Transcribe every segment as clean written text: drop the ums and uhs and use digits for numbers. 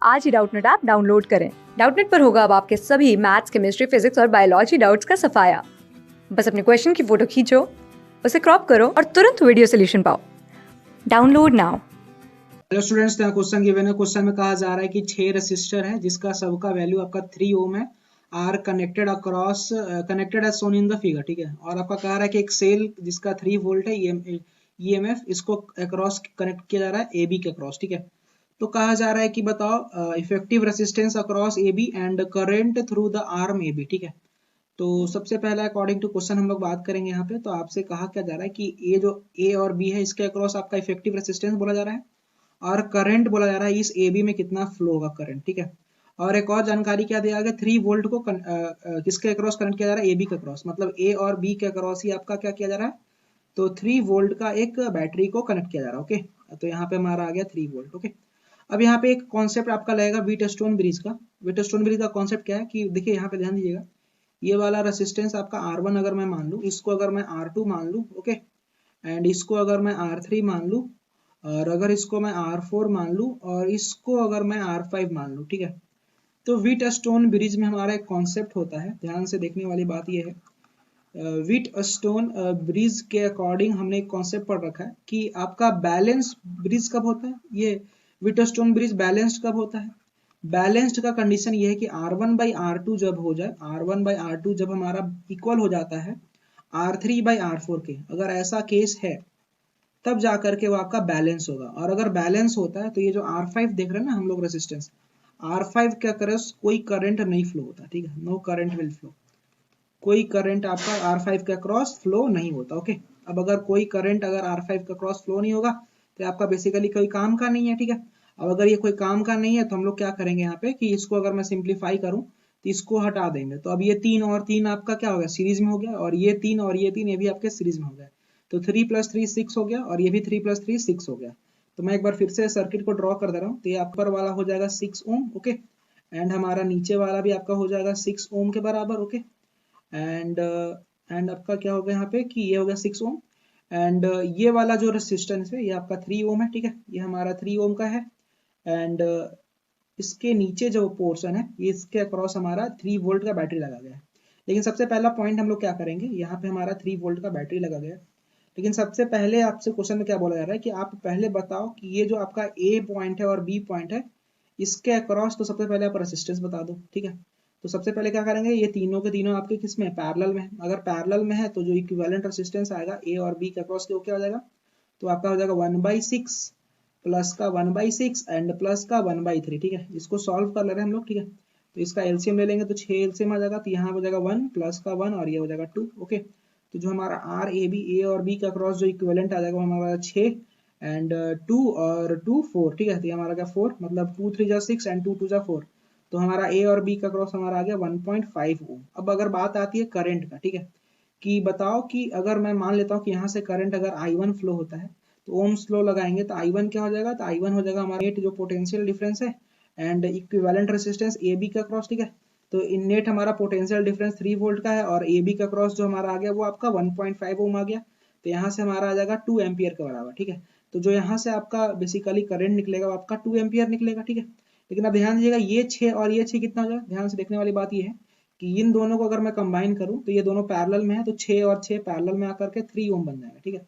आज ही Doubtnut app download करें। Doubtnut पर होगा अब आपके सभी मैथ्स, केमिस्ट्री, फिजिक्स और बायोलॉजी डाउट्स का सफाया। बस अपने क्वेश्चन की फोटो खींचो, उसे क्रॉप करो और तुरंत वीडियो सोल्यूशन पाओ। Download now. Hello students, question given है। क्वेश्चन में कहा जा रहा है कि 6 रेसिस्टर है जिसका सबका वैल्यू आपका 3 ओम है, are connected across connected as shown in the figure. ठीक है, और आपका कह रहा है कि एक सेल जिसका 3 वोल्ट है ईएमएफ इसको अक्रॉस कनेक्ट किया जा रहा है एबी के अक्रॉस। ठीक है, तो कहा जा रहा है कि बताओ effective resistance across AB and current through the arm AB. ठीक है, तो सबसे पहला अकॉर्डिंग टू क्वेश्चन हम लोग बात करेंगे यहाँ पे। तो आपसे कहा क्या जा रहा है कि ये जो ए और बी है इसके अक्रॉस आपका इफेक्टिव रेसिस्टेंस बोला जा रहा है और करंट बोला जा रहा है इस ए बी में कितना फ्लो होगा करंट। ठीक है, और एक और जानकारी क्या दिया गया, 3 वोल्ट को किसके अक्रॉस करंट किया जा रहा है, ए बी के अक्रॉस, मतलब ए और बी के अक्रॉस ही आपका क्या किया जा रहा है, तो 3 वोल्ट का एक बैटरी को कनेक्ट किया जा रहा है। ओके, तो यहाँ पे हमारा आ गया 3 वोल्ट। ओके, अब यहाँ पे एक कॉन्सेप्ट आपका लगेगा व्हीटस्टोन ब्रिज का। व्हीटस्टोन ब्रिज का कॉन्सेप्ट क्या है कि देखिए यहाँ पे ध्यान दीजिएगा, ये वाला रेसिस्टेंस आपका R1 अगर मैं मान लूँ, इसको अगर मैं R2 मान लूँ, ओके, एंड इसको अगर मैं R3 मान लूँ, और अगर इसको मैं R4 मान लूँ, और इसको अगर मैं R5 मान लूँ। ठीक है, तो व्हीटस्टोन ब्रिज में हमारा एक कॉन्सेप्ट होता है, ध्यान से देखने वाली बात यह है, व्हीटस्टोन ब्रिज के अकॉर्डिंग हमने एक कॉन्सेप्ट पढ़ रखा है कि आपका बैलेंस ब्रिज कब होता है, ये व्हीटस्टोन ब्रिज बैलेंस्ड कब होता है। बैलेंस्ड का कंडीशन ये है कि R1 बाई R2 जब हो जाए, R1 बाई R2 जब हमारा इक्वल हो जाता है R3 बाई R4 के, अगर ऐसा केस है तब जाकर के वो आपका बैलेंस होगा। और अगर बैलेंस होता है तो ये जो R5 देख रहे हैं ना हम लोग रेसिस्टेंस, R5 के अक्रॉस कोई करंट नहीं फ्लो होता। ठीक है, नो करंट विल फ्लो, कोई करंट आपका R5 के अक्रॉस फ्लो नहीं होता। ओके, अब अगर कोई करंट अगर R5 के अक्रॉस फ्लो नहीं होगा तो आपका बेसिकली कोई काम का नहीं है। ठीक है, अब अगर ये कोई काम का नहीं है तो हम लोग क्या करेंगे यहाँ पे कि इसको अगर मैं सिंप्लीफाई करूँ तो इसको हटा देंगे, तो अब ये 3 और 3 आपका क्या हो गया, सीरीज में हो गया, और ये 3 और ये 3 ये भी आपके सीरीज में हो गया, तो 3 + 3 6 हो गया, और ये भी 3 + 3 6 हो गया। तो मैं एक बार फिर से सर्किट को ड्रॉ कर दे रहा हूँ, तो ये ऊपर वाला हो जाएगा 6 ओम, ओके, एंड हमारा नीचे वाला भी आपका हो जाएगा 6 ओम के बराबर। ओके, एंड आपका क्या होगा यहाँ पे कि ये हो गया 6 ओम, एंड ये वाला जो रेसिस्टेंस है ये आपका 3 ओम है। ठीक है, ये हमारा 3 ओम का है, एंड इसके नीचे जो पोर्शन है इसके अक्रॉस हमारा 3 वोल्ट का बैटरी लगा गया है। लेकिन सबसे पहला पॉइंट हम लोग क्या करेंगे, यहाँ पे हमारा 3 वोल्ट का बैटरी लगा गया है, लेकिन सबसे पहले आपसे क्वेश्चन में क्या बोला जा रहा है कि आप पहले बताओ कि ये जो आपका ए पॉइंट है और बी पॉइंट है इसके अक्रॉस, तो सबसे पहले आप रेसिस्टेंस बता दो। ठीक है, तो सबसे पहले क्या करेंगे, ये तीनों के तीनों आपके किस में, पैरेलल में है। अगर पैरेलल में है तो जो इक्विवेलेंट रेसिस्टेंस आएगा ए और बी के अक्रॉस के वो क्या हो जाएगा, तो आपका हो जाएगा 1/6 प्लस का 1/6 एंड प्लस का 1/3। ठीक है, इसको सॉल्व कर ले रहे हैं हम लोग। ठीक है, तो इसका एलसीएम ले लेंगे तो 6 एलसीएम आ जाएगा, तो यहाँ हो जाएगा 1 प्लस का 1 और ये हो जाएगा 2। ओके, तो जो हमारा आर ए बी ए और बी का क्रॉस जो इक्विवेलेंट आ जाएगा वो हमारा 6 एंड 2 और 2 4। ठीक है, तो ये हमारा क्या 4, मतलब 2 3 जा 6 एंड 2 2 जा 4, तो हमारा ए और बी का क्रॉस हमारा आ गया 1.5 ओम। अब अगर बात आती है करंट का, ठीक है, कि बताओ कि अगर मैं मान लेता हूँ कि यहाँ से करंट अगर I1 फ्लो होता है तो ओम्स लॉ लगाएंगे तो I1 क्या हो जाएगा, तो I1 हो जाएगा हमारा नेट जो पोटेंशियल डिफरेंस है and equivalent resistance A B का क्रॉस। ठीक है, तो इन नेट हमारा पोटेंशियल डिफरेंस 3 वोल्ट का है और ए बी का क्रॉस जो हमारा आ गया वो आपका 1.5 ओम आ गया, तो यहाँ से हमारा आ जाएगा 2 एम्पियर के बराबर। ठीक है, तो जो यहाँ से आपका बेसिकली करंट निकलेगा वो आपका 2 एम्पियर निकलेगा। ठीक है, लेकिन अब ध्यान दीजिएगा ये 6 और ये 6 कितना हो जाएगा, ध्यान से देखने वाली बात ये है कि इन दोनों को अगर मैं कंबाइन करूं तो ये दोनों पैरेलल में है, तो 6 और 6 पैरेलल में आकर के 3 ओम बन जाएगा। ठीक है,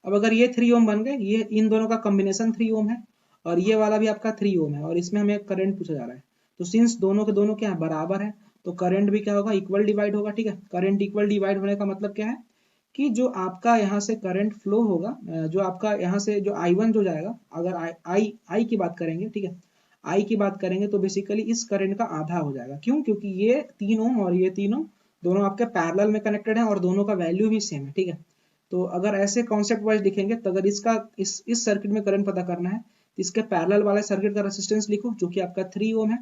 अब अगर ये 3 ओम बन गए, ये इन दोनों का कॉम्बिनेशन 3 ओम है और ये वाला भी आपका 3 ओम है, और इसमें हमें करंट पूछा जा रहा है, तो सिंस दोनों के दोनों क्या है, बराबर है, तो करंट भी क्या होगा, इक्वल डिवाइड होगा। ठीक है, करंट इक्वल डिवाइड होने का मतलब क्या है कि जो आपका यहाँ से करंट फ्लो होगा, जो आपका यहाँ से जो I1 जो जाएगा, अगर आई की बात करेंगे, ठीक है, आई की बात करेंगे तो बेसिकली इस करंट का आधा हो जाएगा। क्यों, क्योंकि ये 3 ओम और ये 3 ओम दोनों आपके पैरेलल में कनेक्टेड हैं और दोनों का वैल्यू भी सेम है। ठीक है, तो अगर ऐसे कॉन्सेप्ट वाइज दिखेंगे तो अगर इसका इस सर्किट में करंट पता करना है तो इसके पैरेलल वाले सर्किट का रेसिस्टेंस लिखो जो कि आपका 3 ओम है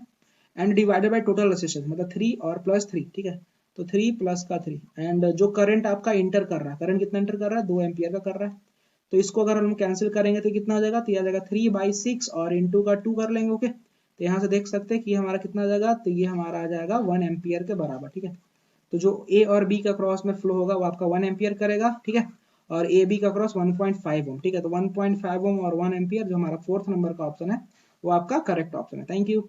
and divided by total resistance, मतलब 3 और प्लस 3। ठीक है, तो 3 प्लस का 3 एंड जो करंट आपका इंटर कर रहा है, करंट कितना इंटर कर रहा है, 2 एम्पियर का कर रहा है, तो इसको अगर हम कैंसिल करेंगे तो कितना हो जाएगा, तो यह आ जाएगा 3/6 और इंटू का 2 कर लेंगे। ओके, तो यहाँ से देख सकते हैं कि हमारा कितना आ जाएगा, तो ये हमारा आ जाएगा 1 एम्पियर के बराबर। ठीक है, तो जो ए और बी का क्रॉस में फ्लो होगा वो आपका 1 एम्पियर करेगा। ठीक है, और ए बी का क्रॉस 1.5 ओम। ठीक है, तो 1.5 ओम और 1 एम्पियर जो हमारा फोर्थ नंबर का ऑप्शन है वो आपका करेक्ट ऑप्शन है। Thank you.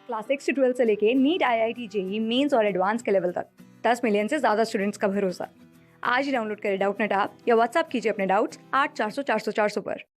क्लास 6 से 12 से लेके नीट, IIT, जेई मेंस और एडवांस के लेवल तक 10 मिलियन से ज्यादा स्टूडेंट्स का भरोसा। आज ही डाउनलोड करें डाउटनेट ऐप या व्हाट्सएप कीजिए अपने डाउट्स 8400 400 400 पर।